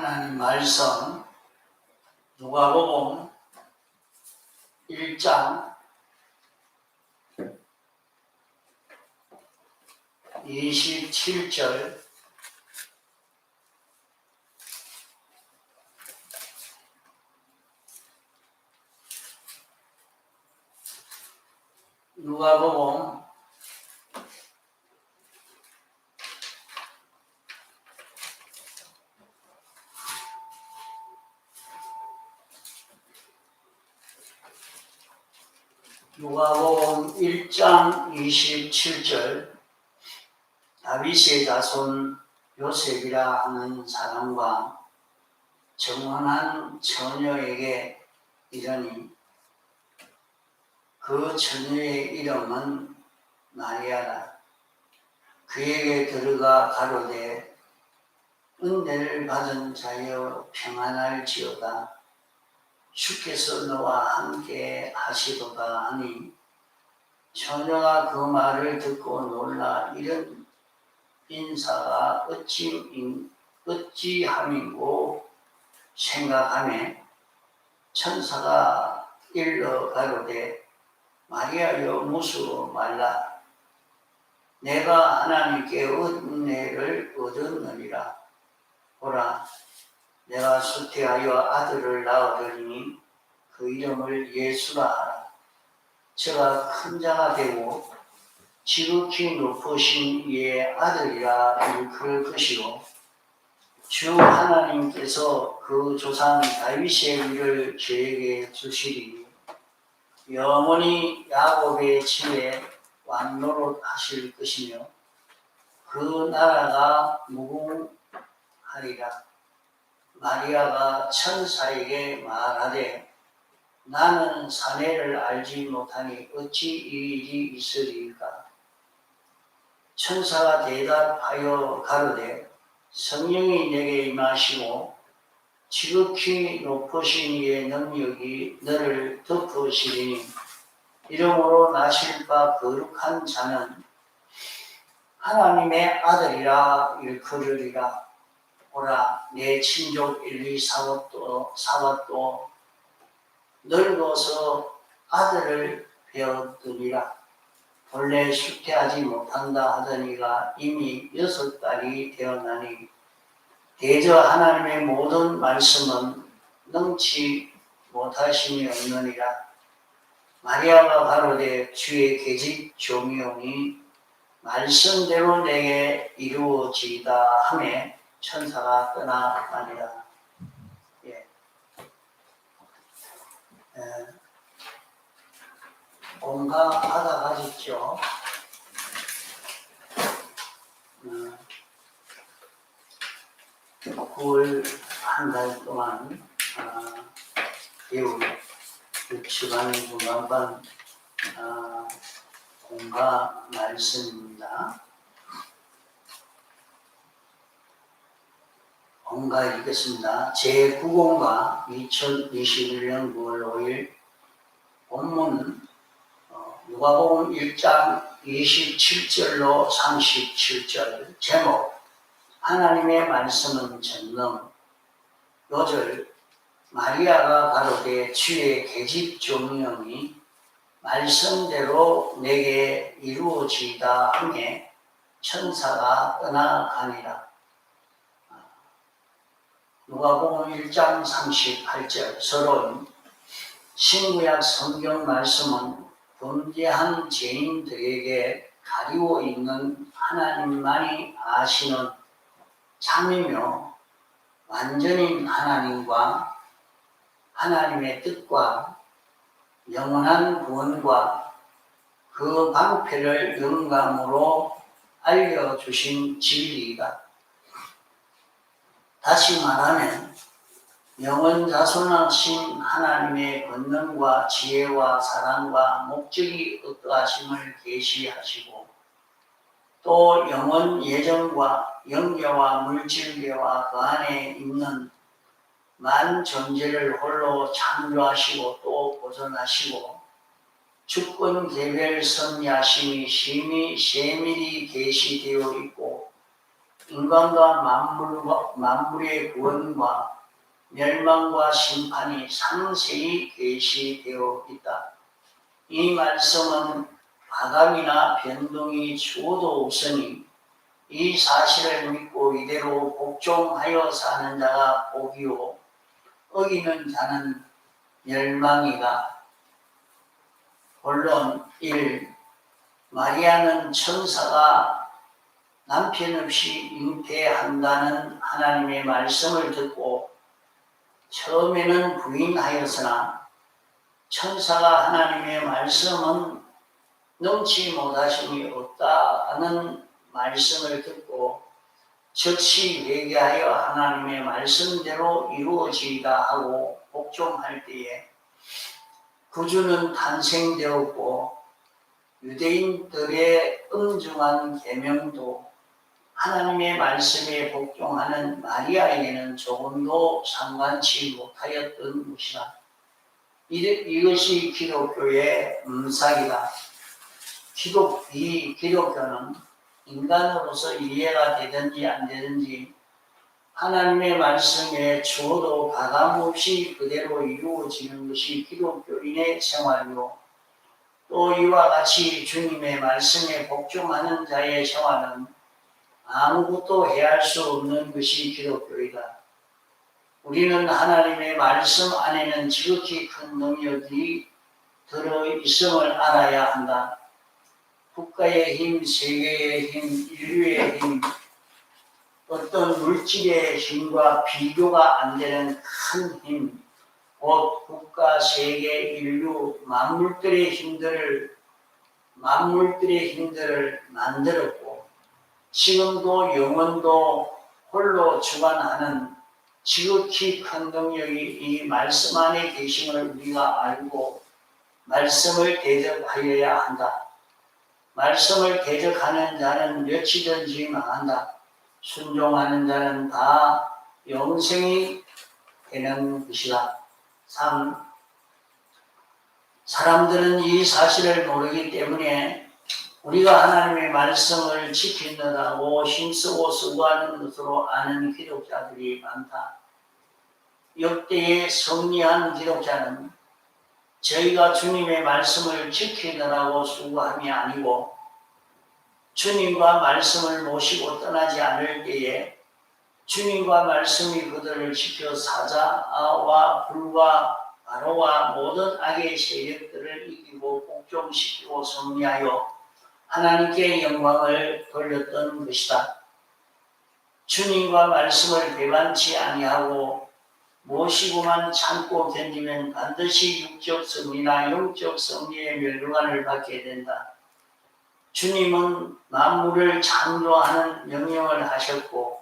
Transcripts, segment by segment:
하나님 말씀 누가복음 1장 27절 누가복음 1장 27절 다윗의 자손 요셉이라 하는 사람과 정혼한 처녀에게 이르니 그 처녀의 이름은 마리아라. 그에게 들어가 가로되 은혜를 받은 자여 평안할지어다. 주께서 너와 함께 하시도다 하니 처녀가 그 말을 듣고 놀라 이런 인사가 어찌함이고 생각하매 천사가 일러 가로되 마리아여 무수로 말라. 내가 하나님께 은혜를 얻었느니라. 보라, 내가 수태하여 아들을 낳으리니 그 이름을 예수라 하라. 저가 큰 자가 되고 지극히 높으신 이의 아들이라 일컬을 것이요 주 하나님께서 그 조상 다윗의 위를 저에게 주시리니 영원히 야곱의 집에 왕노릇 하실 것이며 그 나라가 무궁하리라. 마리아가 천사에게 말하되 나는 사내를 알지 못하니 어찌 이 일이 있으리까. 천사가 대답하여 가로되 성령이 내게 임하시고 지극히 높으신 이의 능력이 너를 덮으시리니 이름으로 나실 바 거룩한 자는 하나님의 아들이라 일컬으리라. 보라, 내 친족 엘리사벳도 늙어서 아들을 배었으리라. 본래 수태하지 못한다 하더니가 이미 6달이 되었나니 대저 하나님의 모든 말씀은 능치 못하심이 없느니라. 마리아가 가로되 주의 계집 종이오니 말씀대로 내게 이루어지이다 하매 천사가 떠나가니라. 공감하다 가셨죠? 9월 한 달 동안 배운 주간 중간반 공가 말씀입니다. 공가 읽겠습니다. 제9공가 2021년 9월 5일 본문 누가복음 1장 27절로 37절 제목 하나님의 말씀은 전능. 요절 마리아가 가로되 주의 계집 종이오니 말씀대로 내게 이루어지이다 하매 천사가 떠나가니라. 누가복음 1장 38절 서론 신구약 성경 말씀은 범죄한 죄인들에게 가리워 있는 하나님만이 아시는 참이며 완전인 하나님과 하나님의 뜻과 영원한 구원과 그 방패를 영감으로 알려주신 진리이다. 다시 말하면 영원자손하신 하나님의 권능과 지혜와 사랑과 목적이 어떠하심을 계시하시고 또 영원 예정과 영계와 물질계와 그 안에 있는 만 존재를 홀로 창조하시고 또 보존하시고 주권 개별 섭리하심이 심히 세밀히 계시되어 있고 인간과 만물의 구원과 멸망과 심판이 상세히 계시되어 있다. 이 말씀은 가감이나 변동이 주어도 없으니 이 사실을 믿고 이대로 복종하여 사는 자가 복이요 어기는 자는 멸망이다. 본론 1. 마리아는 천사가 남편 없이 잉태한다는 하나님의 말씀을 듣고 처음에는 부인하였으나 천사가 하나님의 말씀은 능치 못하심이 없다는 말씀을 듣고 즉시 회개하여 하나님의 말씀대로 이루어지이다 하고 복종할 때에 구주는 탄생되었고 유대인들의 엄중한 계명도 하나님의 말씀에 복종하는 마리아에게는 조금도 상관치 못하였던 것이다. 이것이 기독교의 음삭이다. 기독교는 인간으로서 이해가 되든지 안 되든지 하나님의 말씀에 주어도 가감없이 그대로 이루어지는 것이 기독교인의 생활이요. 또 이와 같이 주님의 말씀에 복종하는 자의 생활은 아무것도 해할 수 없는 것이 기독교이다. 우리는 하나님의 말씀 안에는 지극히 큰 능력이 들어있음을 알아야 한다. 국가의 힘, 세계의 힘, 인류의 힘, 어떤 물질의 힘과 비교가 안 되는 큰 힘, 곧 국가, 세계, 인류, 만물들의 힘들을 만들었고 지금도 영원도 홀로 주관하는 지극히 큰 능력이 이 말씀 안에 계심을 우리가 알고 말씀을 대적하여야 한다. 말씀을 대적하는 자는 며칠든지 망한다. 순종하는 자는 다 영생이 되는 것이다. 3. 사람들은 이 사실을 모르기 때문에 우리가 하나님의 말씀을 지킨다고 힘쓰고 수고하는 것으로 아는 기독자들이 많다. 역대의 승리한 기독자는 저희가 주님의 말씀을 지키느라고 수고함이 아니고 주님과 말씀을 모시고 떠나지 않을 때에 주님과 말씀이 그들을 지켜 사자와 불과 바로와 모든 악의 세력들을 이기고 복종시키고 승리하여 하나님께 영광을 돌렸던 것이다. 주님과 말씀을 배반치 아니하고 모시고만 참고 견디면 반드시 육적 승리나 영적 승리의 멸류관을 받게 된다. 주님은 만물을 창조하는 명령을 하셨고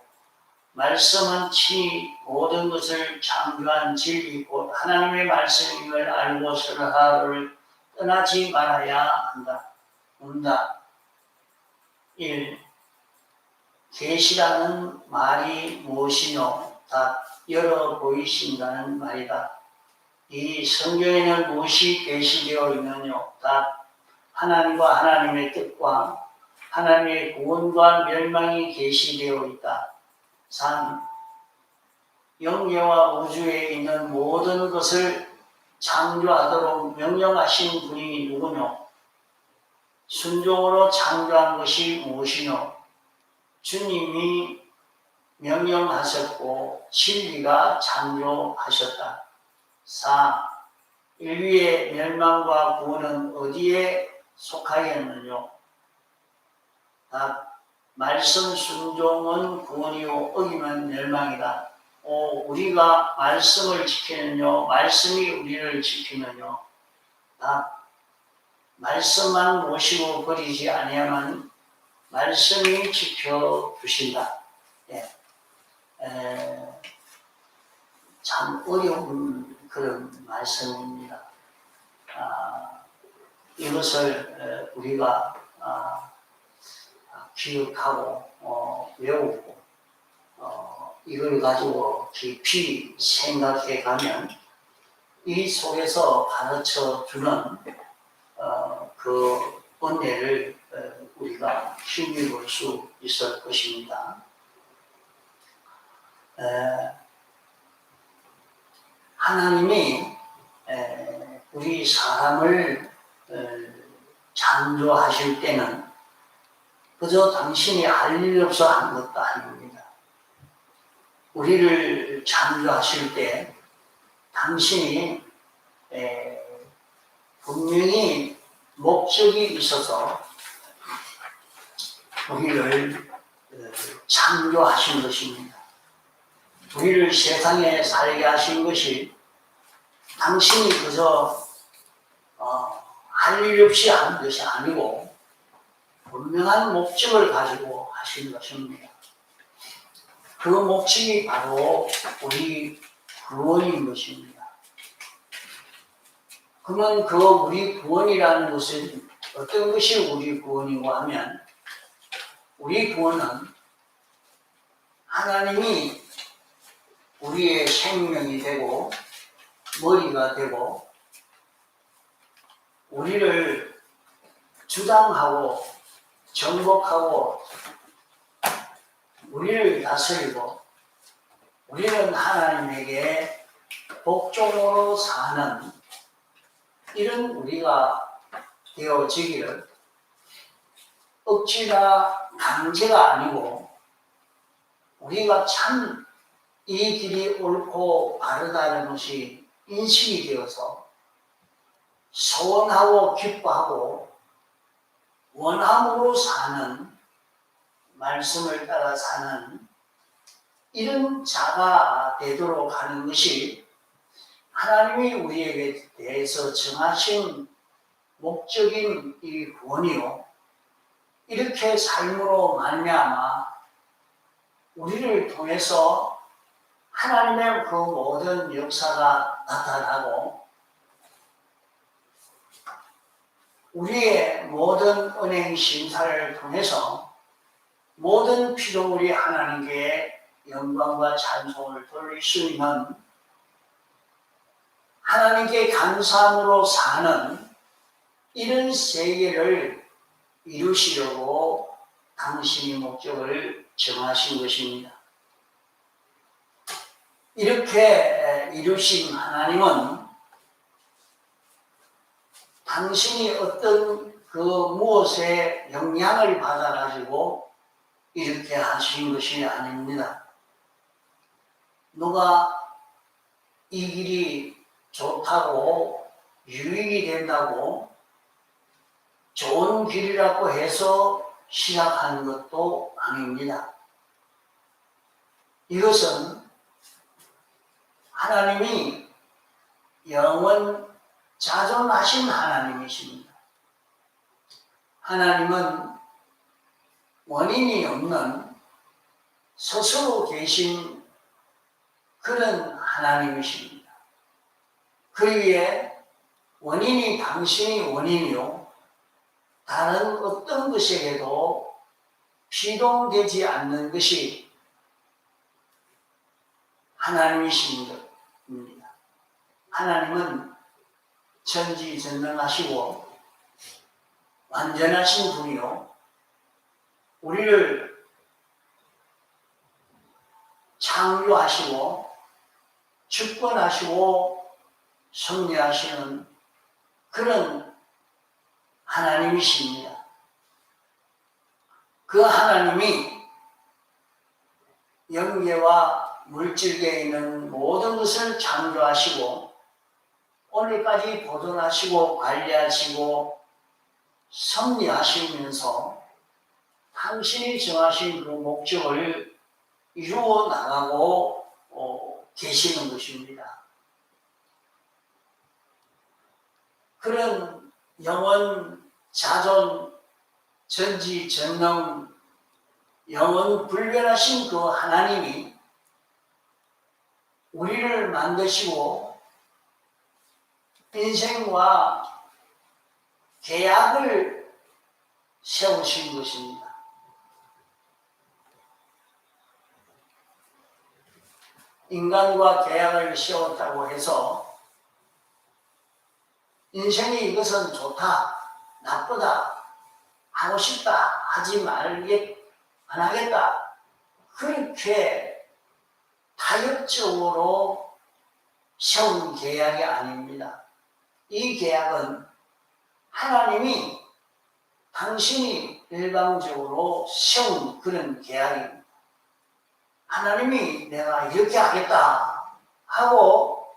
말씀은 친히 모든 것을 창조한 진리 곧 하나님의 말씀임을 알고 설하를 떠나지 말아야 한다. 1. 계시라는 말이 무엇이뇨? 답. 열어 보이신다는 말이다. 이 성경에는 무엇이 계시되어 있느뇨? 답. 하나님과 하나님의 뜻과 하나님의 구원과 멸망이 계시되어 있다. 3. 영예와 우주에 있는 모든 것을 창조하도록 명령하신 분이 누구뇨? 순종으로 창조한 것이 무엇이뇨? 주님이 명령하셨고 진리가 창조하셨다. 4. 인류의 멸망과 구원은 어디에 속하였느뇨? 답. 말씀 순종은 구원이요 어기면 멸망이다. 5. 우리가 말씀을 지키느뇨? 말씀이 우리를 지키느뇨? 답. 말씀만 모시고 버리지 아니하면 말씀이 지켜주신다. 예. 참 어려운 그런 말씀입니다. 이것을 우리가 기억하고 외우고 이걸 가지고 깊이 생각해 가면 이 속에서 가르쳐 주는 그 은혜를 우리가 힘입을 수 있을 것입니다. 하나님이 우리 사람을 창조하실 때는 그저 당신이 할 일 없어 한 것도 아닙니다. 우리를 창조하실 때 당신이 분명히 목적이 있어서 우리를 창조하신 것입니다. 우리를 세상에 살게 하신 것이 당신이 그저 할 일 없이 하는 것이 아니고 분명한 목적을 가지고 하신 것입니다. 그 목적이 바로 우리 구원인 것입니다. 그러면 그 우리 구원이라는 것은 어떤 것이 우리 구원이고 하면 우리 구원은 하나님이 우리의 생명이 되고 머리가 되고 우리를 주장하고 정복하고 우리를 다스리고 우리는 하나님에게 복종으로 사는 이런 우리가 되어지기를 억지나 강제가 아니고 우리가 참 이 길이 옳고 바르다는 것이 인식이 되어서 소원하고 기뻐하고 원함으로 사는 말씀을 따라 사는 이런 자가 되도록 하는 것이 하나님이 우리에게 대해서 정하신 목적인 이 구원이요. 이렇게 삶으로 말미암아 우리를 통해서 하나님의 그 모든 역사가 나타나고 우리의 모든 은행 심사를 통해서 모든 피조물이 하나님께 영광과 찬송을 돌릴 수 있는 하나님께 감사함으로 사는 이런 세계를 이루시려고 당신이 목적을 정하신 것입니다. 이렇게 이루신 하나님은 당신이 어떤 그 무엇에 영향을 받아가지고 이렇게 하신 것이 아닙니다. 누가 이 길이 좋다고 유익이 된다고 좋은 길이라고 해서 시작하는 것도 아닙니다. 이것은 하나님이 영원 자존하신 하나님이십니다. 하나님은 원인이 없는 스스로 계신 그런 하나님이십니다. 그에게 원인이 당신이 원인이요 다른 어떤 것에게도 피동되지 않는 것이 하나님이십니다. 하나님은 전지전능하시고 완전하신 분이요 우리를 창조하시고 주권하시고 섭리하시는 그런 하나님이십니다. 그 하나님이 영계와 물질계에 있는 모든 것을 창조하시고 오늘까지 보존하시고 관리하시고 섭리하시면서 당신이 정하신 그 목적을 이루어 나가고 계시는 것입니다. 그런 영원 자존 전지전능 영원 불변하신 그 하나님이 우리를 만드시고 인생과 계약을 세우신 것입니다. 인간과 계약을 세웠다고 해서 인생이 이것은 좋다, 나쁘다, 하고 싶다, 하지 말겠, 안 하겠다. 그렇게 타협적으로 세운 계약이 아닙니다. 이 계약은 하나님이 당신이 일방적으로 세운 그런 계약입니다. 하나님이 내가 이렇게 하겠다 하고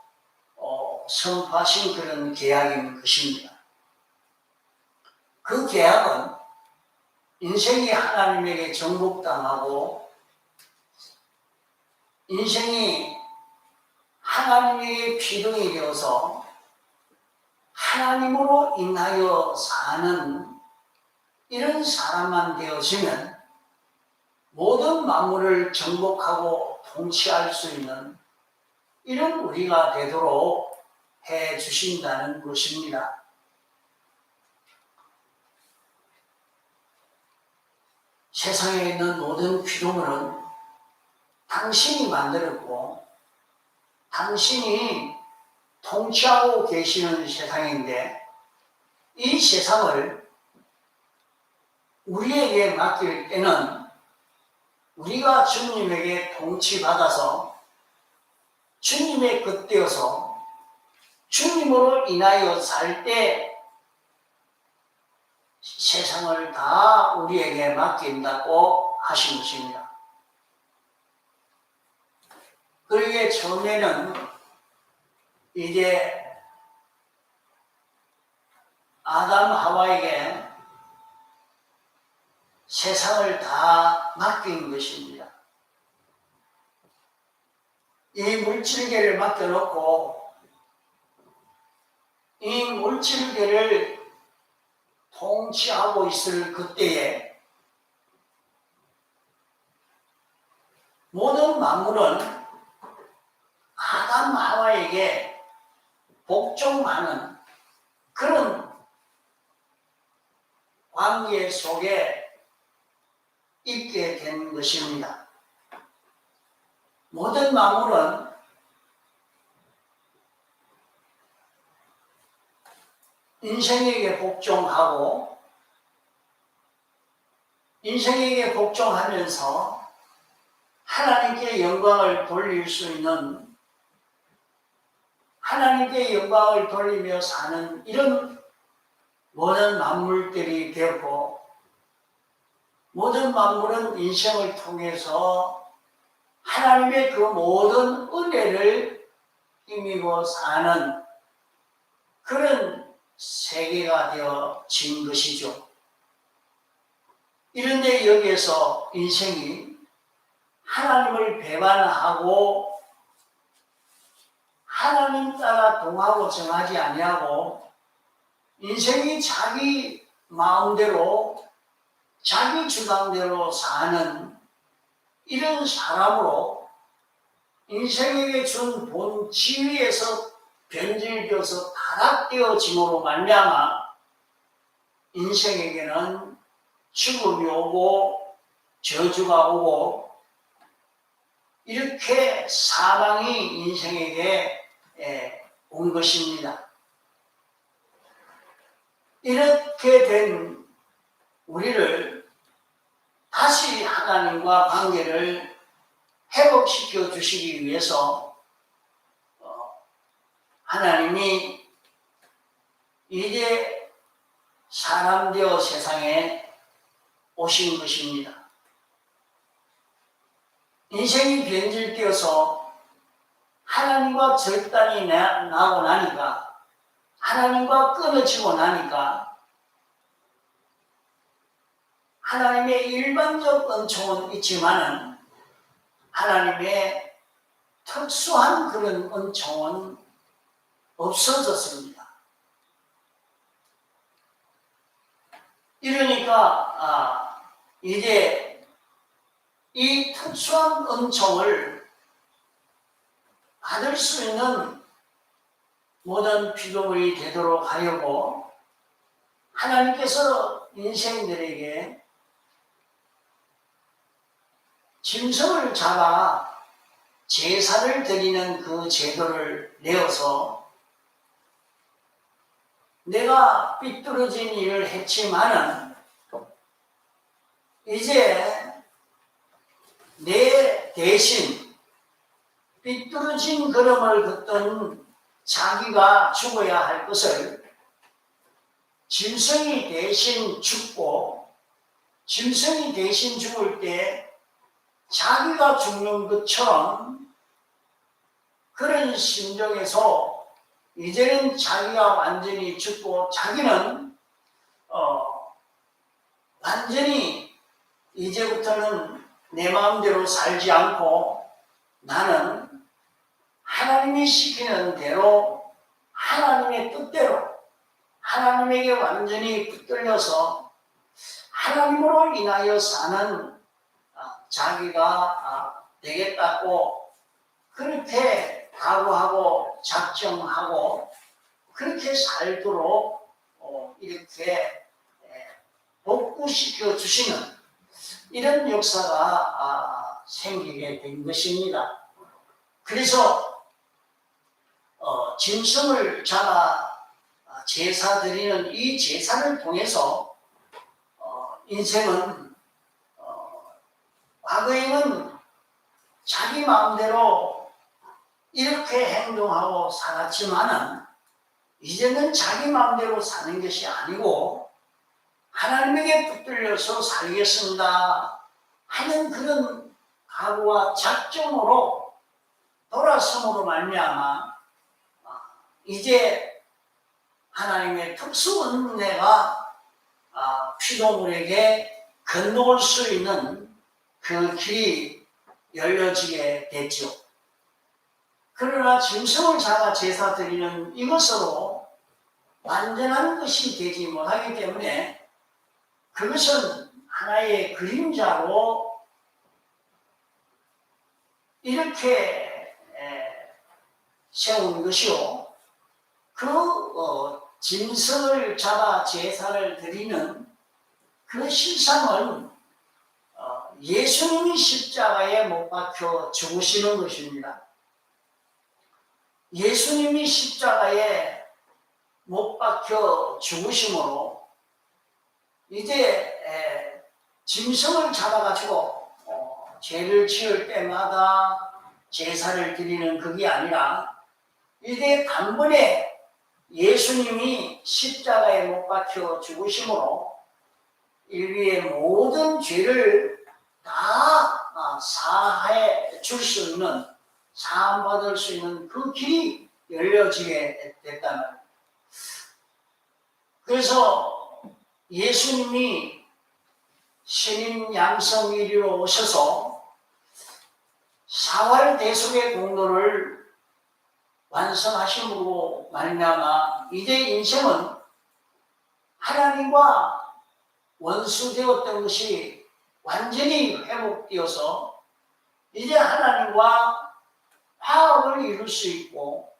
선포하신 그런 계약인 것입니다. 그 계약은 인생이 하나님에게 정복당하고 인생이 하나님에게 피동이 되어서 하나님으로 인하여 사는 이런 사람만 되어지면 모든 만물을 정복하고 통치할 수 있는 이런 우리가 되도록 해 주신다는 것입니다. 세상에 있는 모든 피조물은 당신이 만들었고 당신이 통치하고 계시는 세상인데 이 세상을 우리에게 맡길 때는 우리가 주님에게 통치받아서 주님의 것 되어서 주님으로 인하여 살 때 세상을 다 우리에게 맡긴다고 하신 것입니다. 그러기에 처음에는 이제 아담 하와에게 세상을 다 맡긴 것입니다. 이 물질계를 맡겨놓고 이 물질계를 통치하고 있을 그때에 모든 만물은 아담 하와에게 복종하는 그런 관계 속에 있게 된 것입니다. 모든 만물은 인생에게 복종하고 인생에게 복종하면서 하나님께 영광을 돌릴 수 있는 하나님께 영광을 돌리며 사는 이런 모든 만물들이 되었고 모든 만물은 인생을 통해서 하나님의 그 모든 은혜를 힘입어 사는 그런 세계가 되어진 것이죠. 이런데 여기에서 인생이 하나님을 배반하고 하나님 따라 동하고 정하지 아니하고 인생이 자기 마음대로 자기 주장대로 사는 이런 사람으로 인생에게 준 본 지위에서 변질되어서 타락되어짐으로 말미암아 인생에게는 죽음이 오고 저주가 오고 이렇게 사망이 인생에게 온 것입니다. 이렇게 된 우리를 다시 하나님과 관계를 회복시켜 주시기 위해서 하나님이 이제 사람 되어 세상에 오신 것입니다. 인생이 변질되어서 하나님과 절단이 나고 나니까 하나님과 끊어지고 나니까 하나님의 일반적 은총은 있지만은 하나님의 특수한 그런 은총은 없어졌습니다. 이러니까 이제 이 특수한 은총을 받을 수 있는 모든 피조물이 되도록 하려고 하나님께서 인생들에게 짐승을 잡아 제사를 드리는 그 제도를 내어서 내가 삐뚤어진 일을 했지만은 이제 내 대신 삐뚤어진 걸음을 걷던 자기가 죽어야 할 것을 짐승이 대신 죽고, 짐승이 대신 죽을 때 자기가 죽는 것처럼 그런 심정에서 이제는 자기가 완전히 죽고 자기는 완전히 이제부터는 내 마음대로 살지 않고 나는 하나님이 시키는 대로 하나님의 뜻대로 하나님에게 완전히 붙들려서 하나님으로 인하여 사는 자기가 되겠다고 그렇게 각오하고 작정하고 그렇게 살도록 이렇게 복구시켜 주시는 이런 역사가 생기게 된 것입니다. 그래서 짐승을 잡아 제사 드리는 이 제사를 통해서 인생은 과거에는 자기 마음대로 이렇게 행동하고 살았지만은 이제는 자기 마음대로 사는 것이 아니고 하나님에게 붙들려서 살겠습니다 하는 그런 각오와 작정으로 돌아섬으로 말미암아 이제 하나님의 특수 은혜가 피조물에게 건너올 수 있는 그 길이 열려지게 됐죠. 그러나 짐승을 잡아 제사 드리는 이것으로 완전한 것이 되지 못하기 때문에 그것은 하나의 그림자로 이렇게 세운 것이요. 그 짐승을 잡아 제사를 드리는 그 실상은 예수님이 십자가에 못 박혀 죽으시는 것입니다. 예수님이 십자가에 못 박혀 죽으심으로 이제 짐승을 잡아가지고 죄를 지을 때마다 제사를 드리는 그게 아니라 이제 단번에 예수님이 십자가에 못 박혀 죽으심으로 인류의 모든 죄를 다 사해 줄 수 있는, 사함받을 수 있는 그 길이 열려지게 됐다는. 그래서 예수님이 신인 양성 1위로 오셔서 사활 대속의 공로를 완성하심으로 말미암아 이제 인생은 하나님과 원수되었던 것이 완전히 회복되어서 이제 하나님과 화합을 이룰 수 있고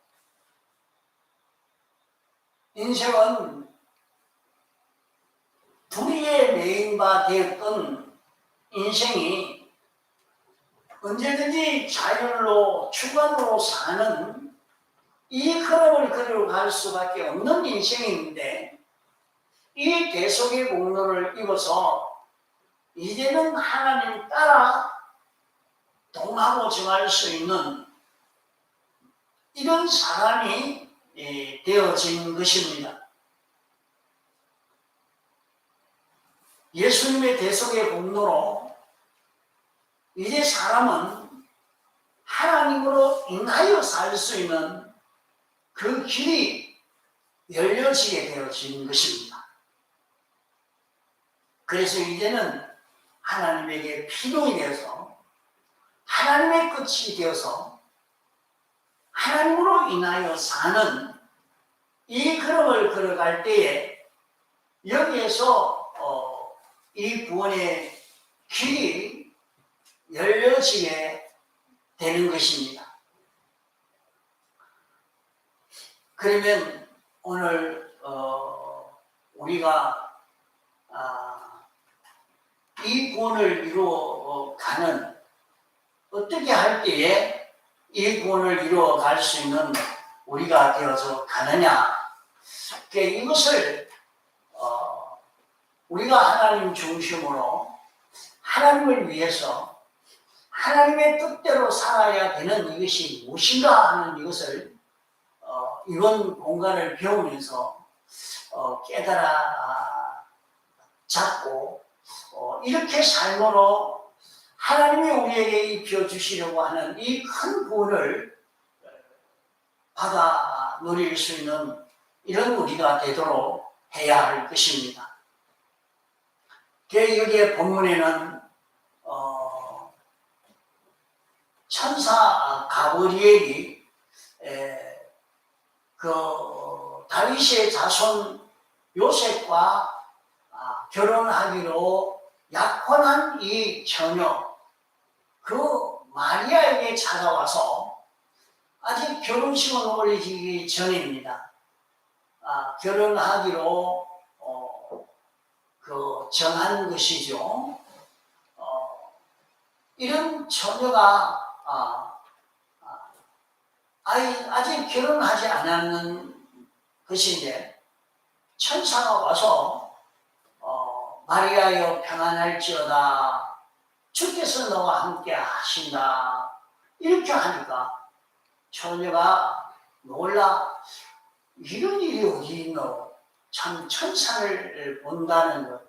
인생은 불의의 메인바 되었던 인생이 언제든지 자율로 주관으로 사는 이 흐름을 그려갈 수밖에 없는 인생인데 이 대속의 공로를 입어서 이제는 하나님 따라 동하고 정할 수 있는 이런 사람이 되어진 것입니다. 예수님의 대속의 공로로 이제 사람은 하나님으로 인하여 살 수 있는 그 길이 열려지게 되어진 것입니다. 그래서 이제는 하나님에게 필요이 되어서 하나님의 끝이 되어서 하나님으로 인하여 사는 이 걸음을 걸어갈 때에 여기에서 이 구원의 길이 열려지게 되는 것입니다. 그러면 오늘 우리가 이 구원을 이루어가는 어떻게 할 때에 이 구원을 이루어갈 수 있는 우리가 되어서 가느냐, 이것을 우리가 하나님 중심으로 하나님을 위해서 하나님의 뜻대로 살아야 되는 이것이 무엇인가 하는 이것을 이번 공간을 배우면서 깨달아 잡고 이렇게 삶으로 하나님이 우리에게 입혀 주시려고 하는 이 큰 구원을 받아 누릴 수 있는 이런 우리가 되도록 해야 할 것입니다. 여기에 본문에는 천사 가브리엘이 그 다윗의 자손 요셉과 결혼하기로 약혼한 이 처녀 그 마리아에게 찾아와서 아직 결혼식은 올리기 전입니다. 결혼하기로 그 정한 것이죠. 이런 처녀가 아직 결혼하지 않았는 것인데 천사가 와서 마리아여 평안할지어다 주께서 너와 함께 하신다 이렇게 하니까 처녀가 놀라 이런 일이 어디 있노 참 천사를 본다는 것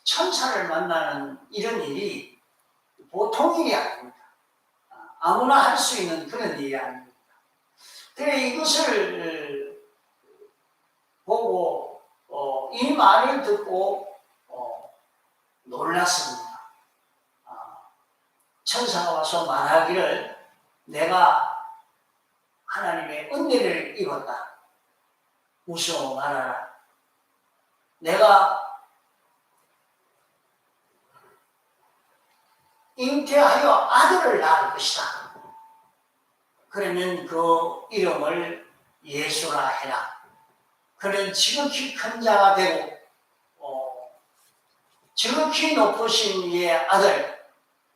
천사를 만나는 이런 일이 보통 일이 아닙니다. 아무나 할 수 있는 그런 일이 아닙니다. 그래 이것을 보고 이 말을 듣고 놀랐습니다. 천사가 와서 말하기를 내가 하나님의 은혜를 입었다. 무서워 말하라. 내가 잉태하여 아들을 낳을 것이다. 그러면 그 이름을 예수라 해라. 그는 지극히 큰 자가 되고 지극히 높으신 이의 아들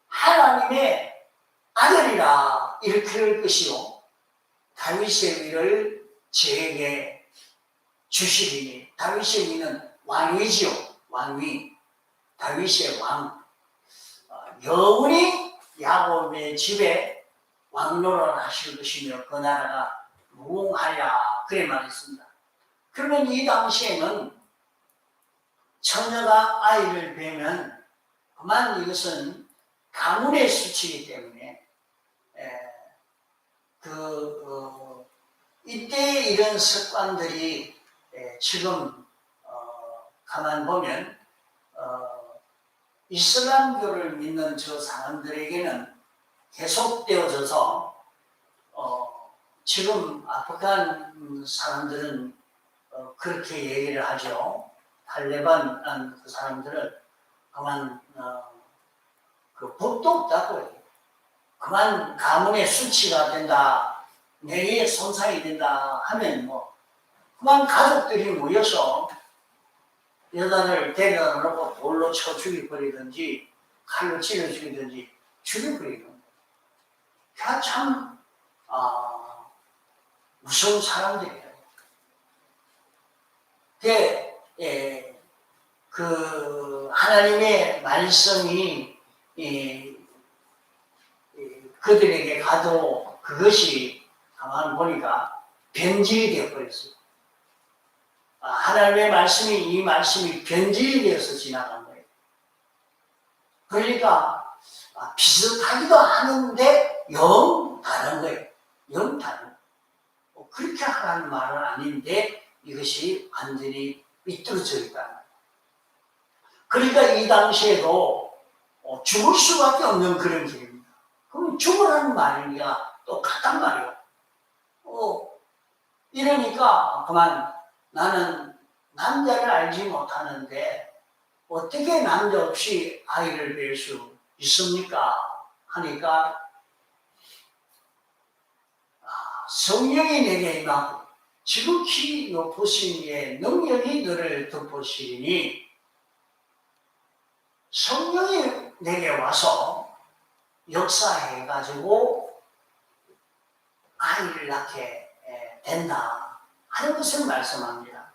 하나님의 아들이라 일컬을 것이요 다윗의 위를 저에게 주시리니 다윗의 위는 왕위지요. 왕위 다윗의 왕 영원히 야곱의 집에 왕노릇 하실 것이며 그 나라가 무궁하리라 그래 말했습니다. 그러면 이 당시에는 처녀가 아이를 뵈면 그만 이것은 가문의 수치이기 때문에 이때 이런 습관들이 지금 가만 보면 이슬람교를 믿는 저 사람들에게는 계속되어져서 지금 아프간 사람들은 그렇게 얘기를 하죠. 탈레반 그 사람들은 그만 그 법도 없다고 그만 가문의 수치가 된다, 내리의 손상이 된다 하면 그만 가족들이 모여서 여자를 데려다 놓고 돌로 쳐 죽여버리든지 칼로 찔러 죽이든지 죽여버리는 거예요. 참 무서운 사람들이에요. 그 하나님의 말씀이 그들에게 가도 그것이 가만 보니까 변질이 되어버렸어요. 하나님의 말씀이 이 말씀이 변질이 되어서 지나간 거예요. 그러니까 비슷하기도 하는데 영 다른 거예요. 영 다른. 그렇게 하라는 말은 아닌데 이것이 완전히 삐뚤어져 있다. 그러니까 이 당시에도 죽을 수밖에 없는 그런 길입니다. 그럼 죽으라는 말이니까 똑같단 말이에요. 이러니까 그만 나는 남자를 알지 못하는데 어떻게 남자 없이 아이를 뵐 수 있습니까? 하니까 성령이 내게 임하고 지극히 높으신 이의 능력이 너를 덮으시리니 성령이 내게 와서 역사해가지고 아이를 낳게 된다 하는 것을 말씀합니다.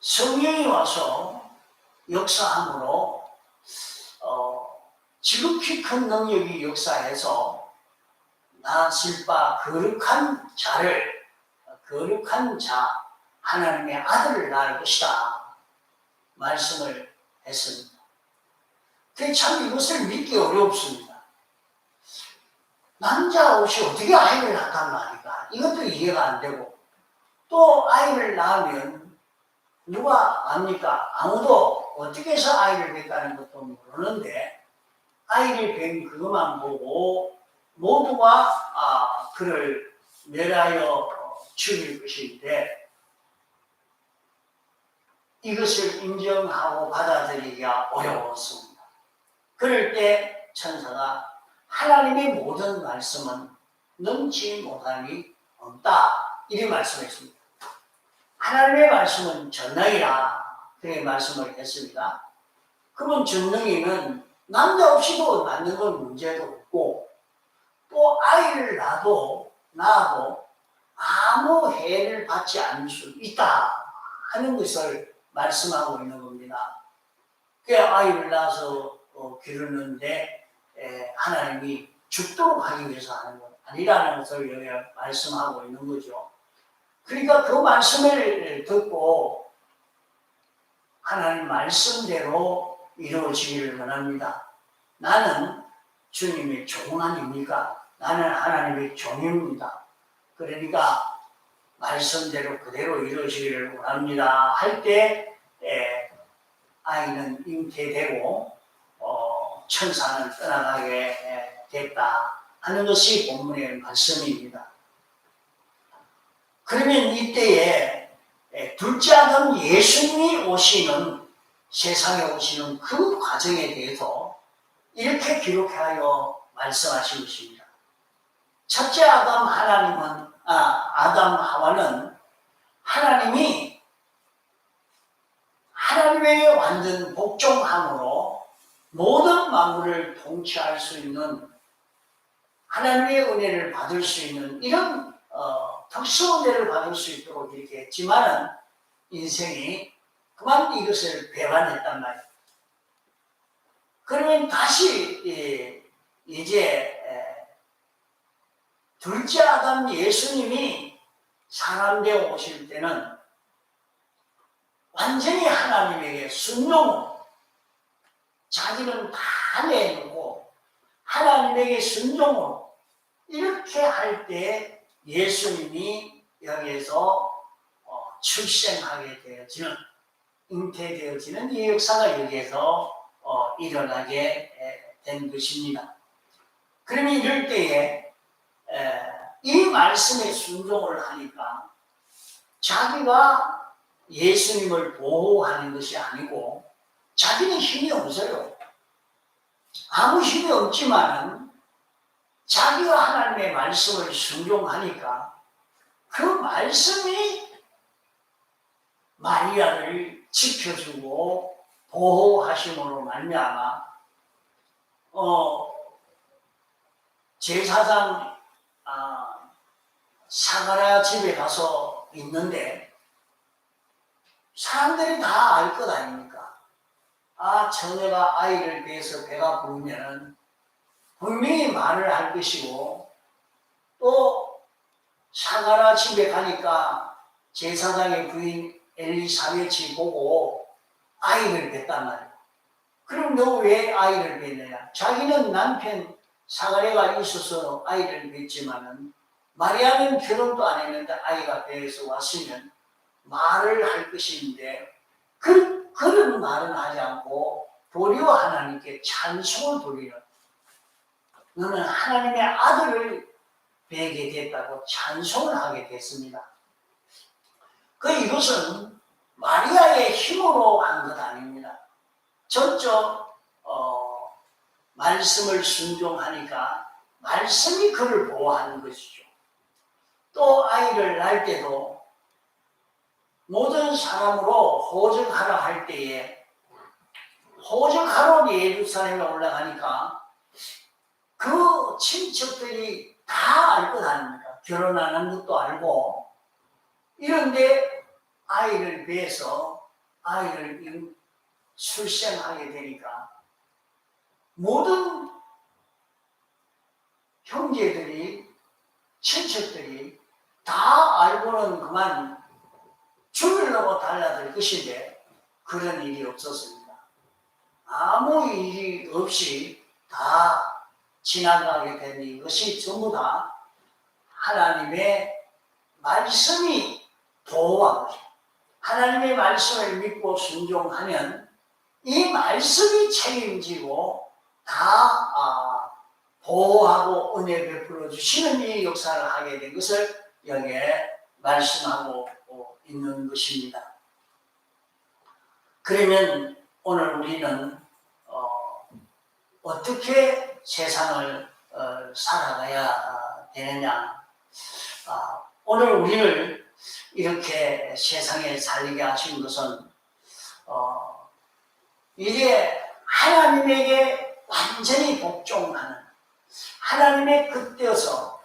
성령이 와서 역사함으로 지극히 큰 능력이 역사해서 나실 바 거룩한 자 하나님의 아들을 낳을 것이다 말씀을 했습니다. 참 이것을 믿기 어렵습니다. 남자 없이 어떻게 아이를 낳단 말인가? 이것도 이해가 안 되고, 또 아이를 낳으면 누가 압니까? 아무도 어떻게 해서 아이를 낳았다는 것도 모르는데 아이를 뵌 그것만 보고 모두가 그를 멸하여 죽일 것인데, 이것을 인정하고 받아들이기가 어려웠습니다. 그럴 때 천사가 하나님의 모든 말씀은 넘지 못함이 없다 이렇게 말씀했습니다. 하나님의 말씀은 전능이라 그렇게 말씀을 했습니다. 그러면 전능이는 남자 없이도 낳는 건 문제도 없고, 또 아이를 낳아도 아무 해를 받지 않을 수 있다 하는 것을 말씀하고 있는 겁니다. 그 아이를 낳아서 기르는데 하나님이 죽도록 하기 위해서 하는 것 아니라는 것을 여기 말씀하고 있는 거죠. 그러니까 그 말씀을 듣고 하나님 말씀대로 이루어지기를 원합니다. 나는 주님의 종 아닙니까? 나는 하나님의 종입니다. 그러니까 말씀대로 그대로 이루어지기를 원합니다 할 때 아이는 잉태되고 천사는 떠나가게 됐다 하는 것이 본문의 말씀입니다. 그러면 이때에 둘째 아들 예수님이 세상에 오시는 그 과정에 대해서 이렇게 기록하여 말씀하신 것입니다. 첫째 아담 하와는 하나님이 하나님에게 완전 복종함으로 모든 만물을 통치할 수 있는 하나님의 은혜를 받을 수 있는 이런 특수 은혜를 받을 수 있도록 이렇게 했지만은 인생이 그만 이것을 배반했단 말이에요. 그러면 다시 이제 둘째 아담 예수님이 사람 되어 오실 때는 완전히 하나님에게 순종으로 자기는 다 내놓고 하나님에게 순종으로 이렇게 할 때 예수님이 여기에서 출생하게 되어지는, 잉태되어지는 이 역사가 여기에서 일어나게 된 것입니다. 그러면 이럴 때에 이 말씀에 순종을 하니까 자기가 예수님을 보호하는 것이 아니고 자기는 힘이 없어요. 아무 힘이 없지만은 자기가 하나님의 말씀을 순종하니까 그 말씀이 마리아를 지켜주고 보호하심으로 말미암아 제사장 사가랴 집에 가서 있는데 사람들이 다 알 것 아닙니까? 처녀가 아이를 위해서 배가 부르면은 분명히 말을 할 것이고, 또 사가랴 집에 가니까 제사장의 부인 엘리사벳이 보고 아이를 뵀단 말이야. 그럼 너 왜 아이를 뵀느냐? 자기는 남편 사가랴가 있어서 아이를 뵀지만은 마리아는 결혼도 안 했는데 아이가 배에서 왔으면 말을 할 것인데 그런 말은 하지 않고 도리어 하나님께 찬송을 돌리는, 너는 하나님의 아들을 뵈게 됐다고 찬송을 하게 됐습니다. 이것은 마리아의 힘으로 한 것 아닙니다. 저쪽 말씀을 순종하니까 말씀이 그를 보호하는 것이죠. 또 아이를 낳을 때도 모든 사람으로 호적하라 할 때에 호적하러 예루살렘에 올라가니까 그 친척들이 다 알 것 아닙니까? 결혼하는 것도 알고. 이런데 아이를 위해서 아이를 출생하게 되니까 모든 형제들이, 친척들이 다 알고는 그만 죽이려고 달려들 것인데 그런 일이 없었습니다. 아무 일이 없이 다 지나가게 된 이것이 전부 다 하나님의 말씀이 보호한 것입니다. 하나님의 말씀을 믿고 순종하면 이 말씀이 책임지고 다 보호하고 은혜 베풀어 주시는 이 역사를 하게 된 것을 여기에 말씀하고 있는 것입니다. 그러면 오늘 우리는 어떻게 세상을 살아가야 되느냐? 오늘 우리를 이렇게 세상에 살게 하신 것은 이게 하나님에게 완전히 복종하는, 하나님의 겉되어서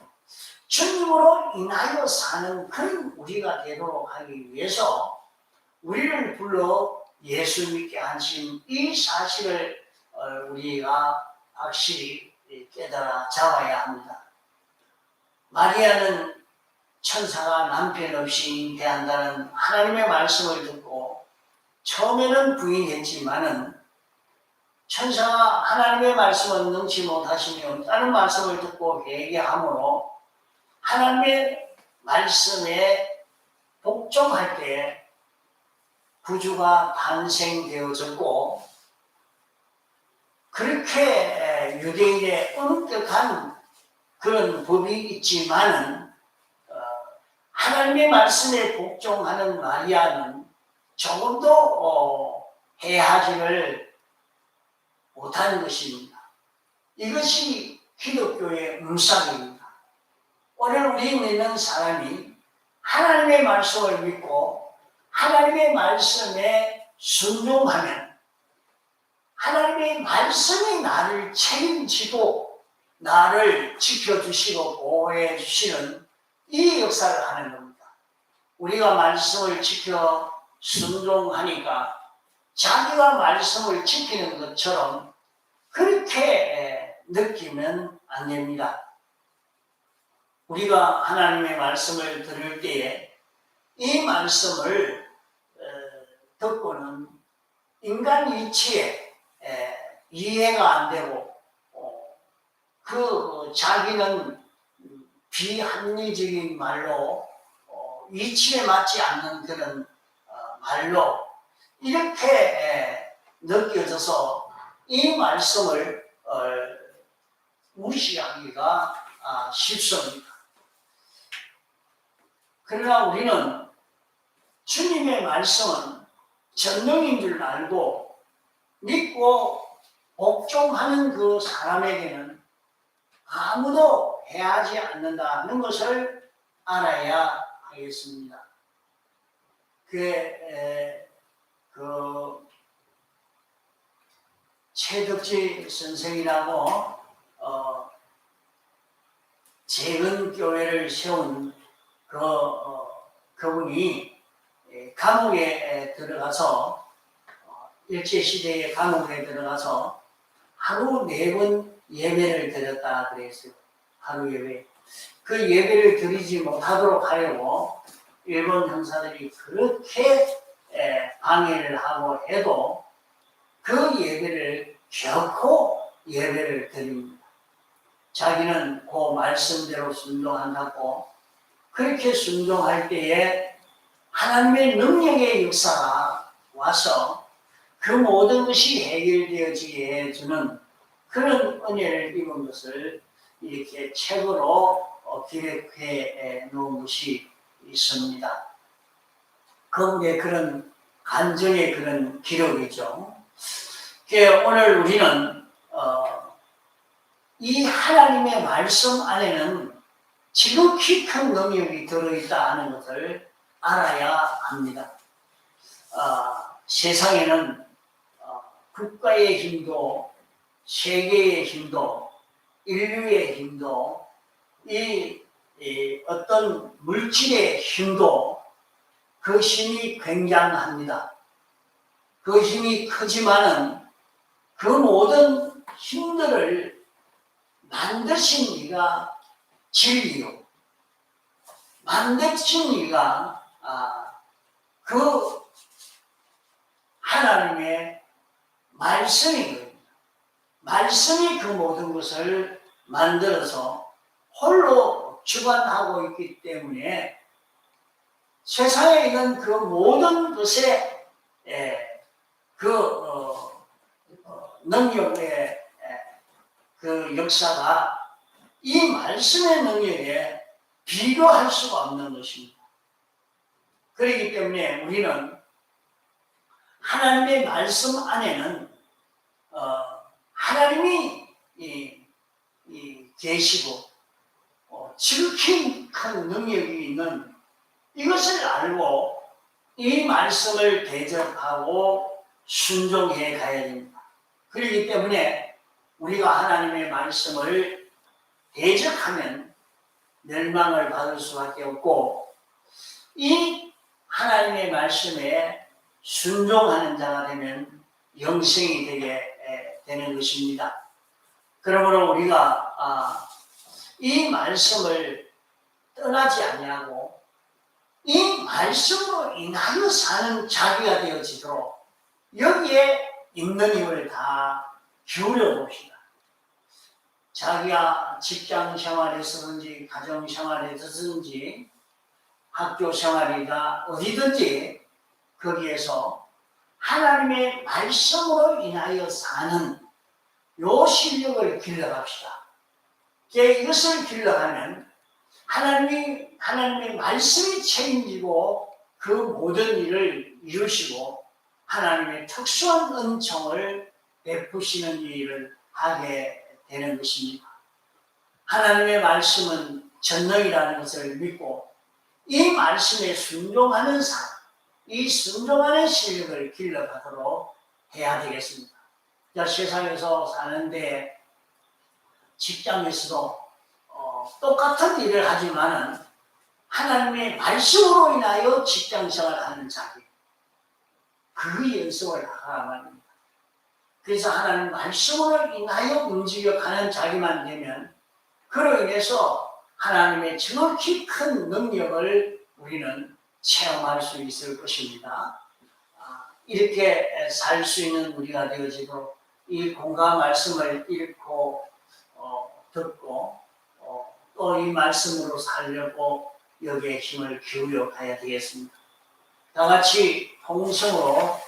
주님으로 인하여 사는 그런 우리가 되도록 하기 위해서 우리를 불러 예수 믿게 하신 이 사실을 우리가 확실히 깨달아 잡아야 합니다. 마리아는 천사가 남편 없이 잉태한다는 하나님의 말씀을 듣고 처음에는 부인했지만은 천사가 하나님의 말씀을 능치 못하시며 다른 말씀을 듣고 회개함으로 하나님의 말씀에 복종할 때 구주가 탄생되어졌고, 그렇게 유대인의 엄격한 그런 법이 있지만은 하나님의 말씀에 복종하는 마리아는 조금도 해하지를 못한 것입니다. 이것이 기독교의 음삭입니다. 오늘 우리 믿는 사람이 하나님의 말씀을 믿고 하나님의 말씀에 순종하면 하나님의 말씀이 나를 책임지고 나를 지켜주시고 보호해 주시는 이 역사를 하는 겁니다. 우리가 말씀을 지켜 순종하니까 자기가 말씀을 지키는 것처럼 그렇게 느끼면 안 됩니다. 우리가 하나님의 말씀을 들을 때에 이 말씀을 듣고는 인간 이치에 이해가 안 되고 자기는 비합리적인 말로 이치에 맞지 않는 그런 말로 이렇게 느껴져서 이 말씀을 무시하기가 쉽습니다. 그러나 우리는 주님의 말씀은 전능인 줄 알고 믿고 복종하는 그 사람에게는 아무도 해하지 않는다는 것을 알아야 하겠습니다. 최덕지 선생이라고 재근교회를 세운 그분이 감옥에 들어가서 일제시대에 감옥에 들어가서 하루 4번 예배를 드렸다 그랬어요. 하루 예배. 그 예배를 드리지 못하도록 하려고 일본 형사들이 그렇게 방해를 하고 해도 그 예배를 결코 예배를 드립니다. 자기는 그 말씀대로 순종한다고 그렇게 순종할 때에 하나님의 능력의 역사가 와서 그 모든 것이 해결되어지게 해주는 그런 은혜를 입은 것을 이렇게 책으로 기록해 놓은 것이 있습니다. 그게 그런 간증의 그런 기록이죠. 오늘 우리는 이 하나님의 말씀 안에는 지극히 큰 능력이 들어있다 하는 것을 알아야 합니다. 세상에는 국가의 힘도 세계의 힘도 인류의 힘도 이 어떤 물질의 힘도 그 힘이 굉장합니다. 그 힘이 크지만은 그 모든 힘들을 만드신 이가 진리요. 만드신 이가 그 하나님의 말씀인 겁니다. 말씀이 그 모든 것을 만들어서 홀로 주관하고 있기 때문에 세상에 있는 그 모든 것의 능력의 그 역사가 이 말씀의 능력에 비교할 수가 없는 것입니다. 그렇기 때문에 우리는 하나님의 말씀 안에는 하나님이 계시고 지극히 큰 능력이 있는 이것을 알고 이 말씀을 대적하고 순종해 가야 됩니다. 그렇기 때문에 우리가 하나님의 말씀을 대적하면 멸망을 받을 수밖에 없고 이 하나님의 말씀에 순종하는 자가 되면 영생이 되게 되는 것입니다. 그러므로 우리가 이 말씀을 떠나지 아니하고 이 말씀으로 인하여 사는 자기가 되어지도록 여기에 있는 힘을 다 기울여 봅시다. 자기가 직장 생활에서든지 가정 생활에서든지 학교 생활이다 어디든지 거기에서 하나님의 말씀으로 인하여 사는 요 실력을 길러갑시다. 이것을 길러가면 하나님의 말씀이 책임지고 그 모든 일을 이루시고 하나님의 특수한 은총을 베푸시는 일을 하게 되는 것입니다. 하나님의 말씀은 전능이라는 것을 믿고 이 말씀에 순종하는 삶, 이 순종하는 실력을 길러가도록 해야 되겠습니다. 세상에서 사는데 직장에서도 똑같은 일을 하지만은 하나님의 말씀으로 인하여 직장생활을 하는 자기, 그 연습을 하라 말입니다. 그래서 하나님 말씀으로 인하여 움직여가는 자기만 되면 그로 인해서 하나님의 정확히 큰 능력을 우리는 체험할 수 있을 것입니다. 이렇게 살 수 있는 우리가 되어지도록 이 공감 말씀을 읽고 듣고 또 이 말씀으로 살려고 여기에 힘을 기울여 가야 되겠습니다. 다 같이 통성으로